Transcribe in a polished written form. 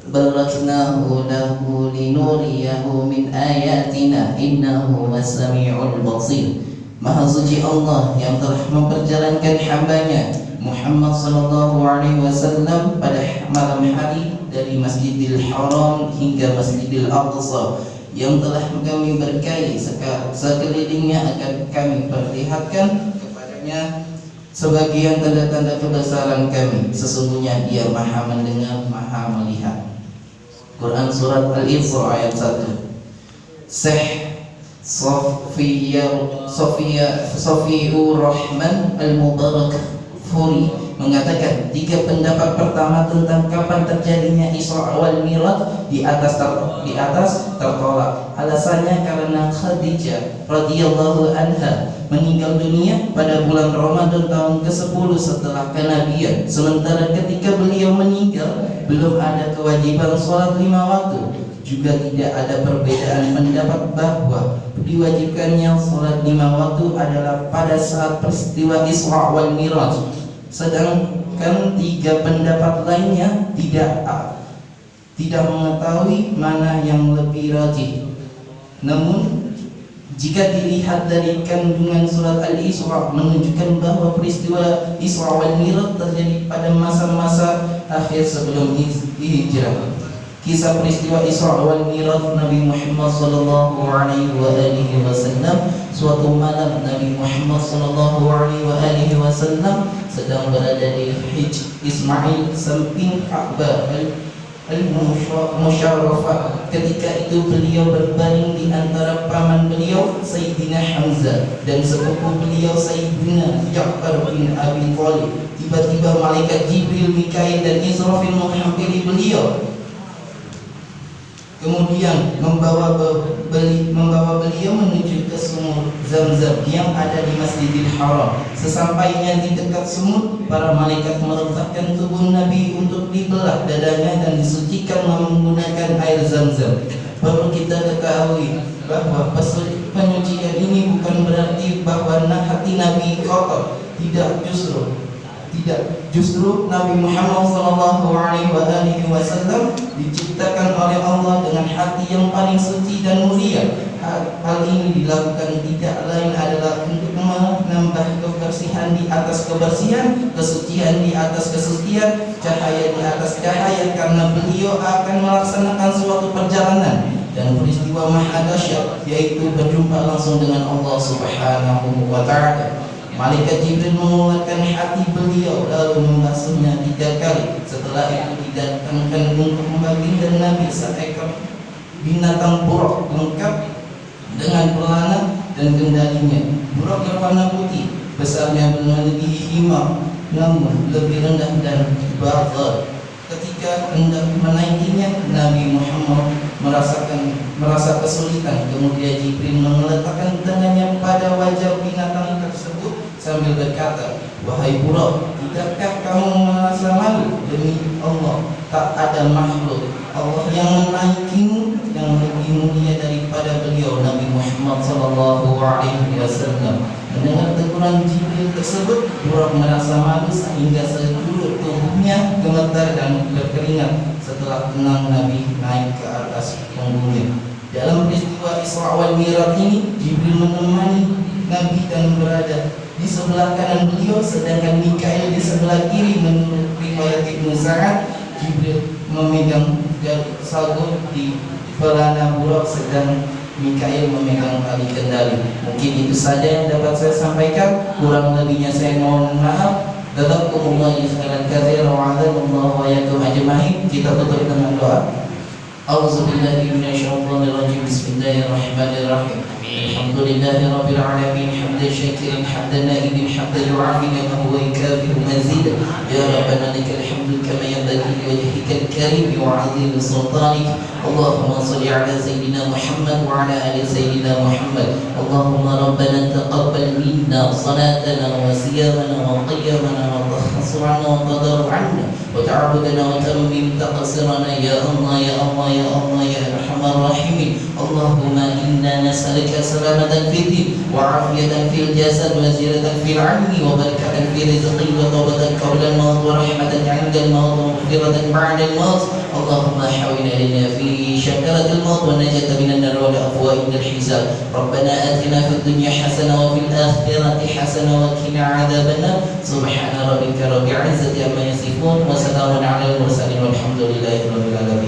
baraknahu lahu linuriyahu min ayatina innahu was-sami'ul basir. Maha suci Allah yang telah memperjalankan hambanya Muhammad sallallahu alaihi wasallam pada malam hari dari Masjidil Haram hingga Masjidil Aqsa, yang telah kami berkahi sekelilingnya akan kami perlihatkan kepadanya sebagian tanda-tanda kebesaran kami. Sesungguhnya Dia Maha mendengar, Maha melihat. Quran Surat Al-Isra ayat 1. Syekh Sofiur Rahman Al-Mubarak Furi mengatakan 3 pendapat pertama tentang kapan terjadinya Isra wal Miraj di atas tertolak. Alasannya karena Khadijah radhiyallahu anha meninggal dunia pada bulan Ramadan tahun ke-10 setelah kenabian. Sementara ketika beliau meninggal belum ada kewajiban sholat 5 waktu. Juga tidak ada perbedaan pendapat bahwa diwajibkannya sholat 5 waktu adalah pada saat peristiwa Isra wal Miraj. Sedangkan 3 pendapat lainnya tidak mengetahui mana yang lebih rajih. Namun jika dilihat dari kandungan surat Al-Isra menunjukkan bahwa peristiwa Isra wal Miraj terjadi pada masa-masa akhir sebelum hijrah. Kisah peristiwa Isra wal Miraj Nabi Muhammad sallallahu alaihi wasallam. Suatu malam Nabi Muhammad sallallahu alaihi wasallam sedang berada di Hijr Ismail samping Ka'bah Al-Musharrafah. Ketika itu beliau berbaring di antara paman beliau Sayyidina Hamzah dan sepupu beliau Sayyidina Ja'far bin Abi Thalib. Tiba-tiba malaikat Jibril, Mikail dan Israfil menghampiri beliau, kemudian membawa beliau menuju ke sumur Zamzam yang ada di Masjidil Haram. Sesampainya di dekat sumur, para malaikat meletakkan tubuh Nabi untuk dibelah dadanya dan disucikan menggunakan air Zamzam. Perlu kita ketahui bahwa penyucian ini bukan berarti bahwa hati Nabi kotor. Justru Nabi Muhammad SAW diciptakan oleh Allah dengan hati yang paling suci dan mulia. Hal ini dilakukan tidak lain adalah untuk menambah kebersihan di atas kebersihan, kesucian di atas kesucian, cahaya di atas cahaya, karena beliau akan melaksanakan suatu perjalanan dan peristiwa mahadasyat, yaitu berjumpa langsung dengan Allah Subhanahu wa Ta'ala. Malaikat Jibril menguatkan hati beliau lalu membasuhnya 3 kali. Setelah itu didatangkan untuk membagikan Nabi seekor binatang buruk lengkap dengan pelana dan kendalinya. Buruk berwarna putih, besarnya melebihi himar, namun lebih rendah dan bagal. Ketika hendak menaikinya, Nabi Muhammad merasa kesulitan. Kemudian Jibril meletakkan tangannya pada wajah binatang tersebut sambil berkata, "Wahai buruk, tidakkah kamu merasa malu? Demi Allah, tak ada makhluk Allah yang menaikimu yang lebih mulia daripada beliau." Nabi Muhammad SAW mendengar teguran Jibril tersebut, buruk merasa malu sehingga seluruh tubuhnya gemetar dan berkeringat. Setelah tenang, Nabi naik ke atas punggungnya. Dalam peristiwa Isra wal Miraj ini, Jibril menemani Nabi dan berada di sebelah kanan beliau, sedangkan Mikail di sebelah kiri. Menurut riwayat Ibnu Sa'ad, Jibril memegang sabuk di pelana buruk, sedang Mikail memegang tali kendali. Mungkin itu saja yang dapat saya sampaikan. Kurang lebihnya saya mohon maaf. Jazakumullahu khairan katsiran wa a'adallahu wa iyyakum ajma'in. Kita tutup dengan doa. A'udzubillahi minasyaitonirrajim. Bismillahirrahmanirrahim. Alhamdulillahi rabbil alamin, hamdan syakiran, hamdan na'imin, hamdan yu'afina ma huwa yukafi'u mazida. Ya rabbana lakal hamdu kama yanbaghi li wajhikal karim wa 'azimi sultanik. Allahumma shalli 'ala sayyidina Muhammad wa 'ala ali sayyidina Muhammad. Allahumma rabbana taqabbal minna salatana wa siyamana wa qiyamana wa takhassurana wa tadarru'ana wa ta'abudana wa tammim taqsirana ya Allah ya Allah ya Allah ya Arhamar Rahimin. Allahumma inna nas'aluka salamatan fid din wa afiyatan fil jasad wa ziyadatan fil 'ilmi wa barakatan fi rizqi wa tawbatan qabla al-maut wa rahmatan 'inda al-maut wa maghfiratan ba'da al-maut. Allahumma hawwin 'alaina fi syakaratil maut wa najata minan nar wa afwa indal hisab. Rabbana atina fid dunya hasanah wa fil akhirati hasanah wa qina 'adzabannar. Subhana rabbika rabbil 'izzati amma yasifun wa salamun 'alal mursalin walhamdulillahi rabbil alamin.